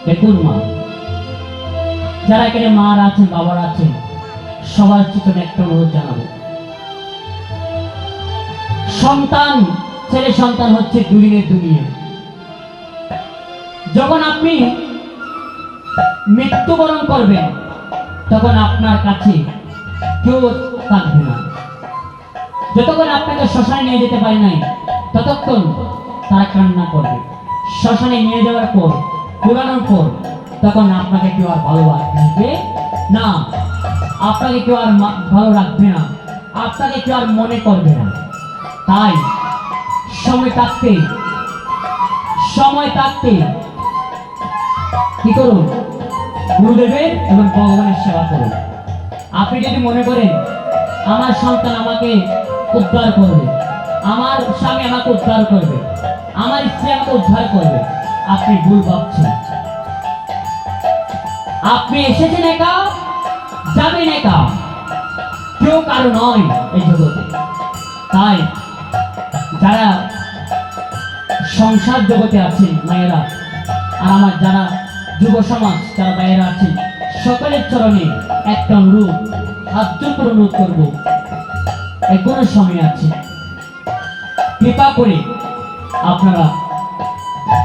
দেখুন মা, যারা এখানে মারা আছেন, বাবারা আছেন, সবার চিত্রে একটা অনুরোধ জানাবো। সন্তান, ছেলে সন্তান হচ্ছে দুদিনের দুনিয়া। যখন আপনি মৃত্যুবরণ করবেন তখন আপনার কাছে কেউ থাকবে না। যতক্ষণ আপনাকে শ্মশানে নিয়ে যেতে পারে নাই ততক্ষণ তারা কান্না করবে। শ্মশানে নিয়ে যাওয়ার পর, পুরানোর পর, তখন আপনাকে কেউ আর ভালোবাসবে না, আপনাকে কেউ আর ভালো রাখবে না, আপনাকে কেউ আর মনে করবে না। তাই সময় থাকতে কি করুন? গুরুদেবের এবং ভগবানের সেবা করুন। আপনি যদি মনে করেন আমার সন্তান আমাকে উদ্ধার করবে, আমার স্বামী আমাকে উদ্ধার করবে, আমার স্ত্রী আমাকে উদ্ধার করবে, আপনি ভুল ভাবছেন। আপনি এসেছেন একা, যাবেন একা, কেউ কারো নয় এই জগতে। তাই যারা সংসার জগতে আছেন মায়েরা, আর আমার যারা যুব সমাজ, যারা ভাইয়েরা আছেন, সকলের চরণে একটা অনুরোধ, হাত জোর করে অনুরোধ করবো, এখনো সময় আছে, কৃপা করে আপনারা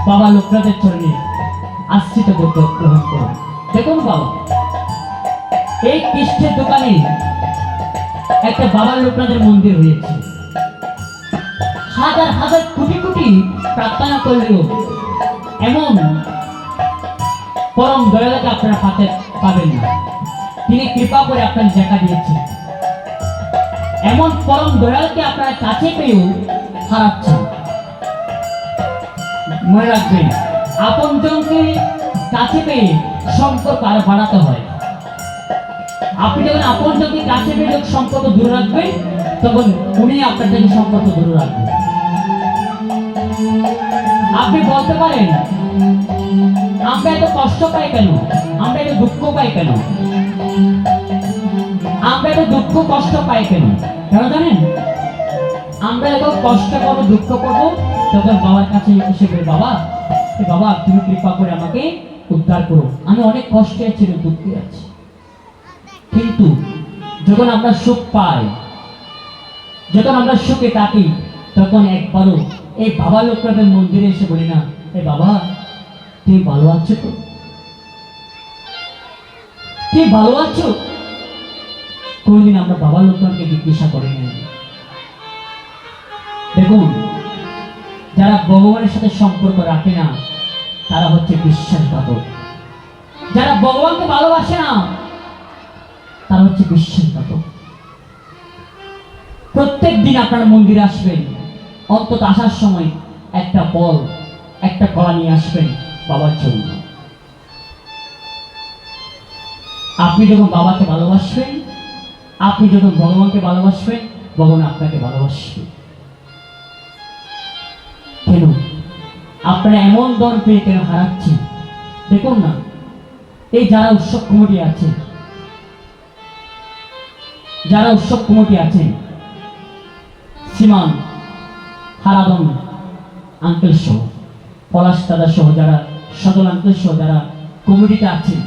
বাবা লোকনাথের চরণে আশ্রিত করতে গ্রহণ করুন। দেখুন বাবা, এই কৃষ্ণের দোকানে একটা বাবা লোকনাথের মন্দির হয়েছে। হাজার হাজার কোটি কোটি প্রার্থনা করলেও এমন পরম দয়ালুকে আপনারা পাবেন না। তিনি কৃপা করে আপনার দেখা দিয়েছেন। এমন পরম দয়ালুকে আপনারা কাছে পেয়েও হারাচ্ছেন। মনে রাখবেন, আপনজনকে কাছে পেয়ে সম্পর্ক আরো বাড়াতে হয়। আপনি যখন আপনজনকে কাছে পেয়ে যখন সম্পর্ক দূরে রাখবেন, তখন উনি আপনার থেকে সম্পর্ক দূরে রাখবেন। আপনি বলতে পারেন আমরা এত কষ্ট পাই কেন, আমরা এত দুঃখ পাই কেন, আমরা এত দুঃখ কষ্ট পাই কেন? কেন জানেন? আমরা এত কষ্ট করবো, দুঃখ করবো, তখন বাবার কাছে এসে বলি, বাবা বাবা তুমি কৃপা করে আমাকে উদ্ধার করো, আমি অনেক কষ্টে আছি, দুঃখে আছি। কিন্তু যখন আমরা সুখ পাই, যখন আমরা সুখে থাকি, তখন একবারও এই বাবা লোকনাথের মন্দিরে এসে বলি না, এ বাবা তুমি ভালো আছো তো, তুমি ভালো আছো? কোনদিন আমরা বাবা লোকনাথকে জিজ্ঞাসা করি না। দেখুন, যারা ভগবানের সাথে সম্পর্ক রাখে না তারা হচ্ছে বিশ্বাসঘাতক। যারা ভগবানকে ভালোবাসে না তারা হচ্ছে বিশ্বাসঘাতক। প্রত্যেক দিন আপনারা মন্দিরে আসবেন, অন্তত আসার সময় একটা ফল, একটা কলা নিয়ে আসবেন বাবার জন্য। আপনি যখন বাবাকে ভালোবাসবেন, আপনি যখন ভগবানকে ভালোবাসবেন, ভগবান আপনাকে ভালোবাসবে। কেন আপনারা এমন দল পেয়ে কেন হারাচ্ছেন? দেখুন না, এই যারা উৎসব কমিটি আছে, যারা উৎসব কমিটি আছেন, শ্রীমান হারাদন আঙ্কেল সহ, পলাশ দাদা সহ, যারা সদল আঙ্কেল সহ যারা কমিটিতে আছেন,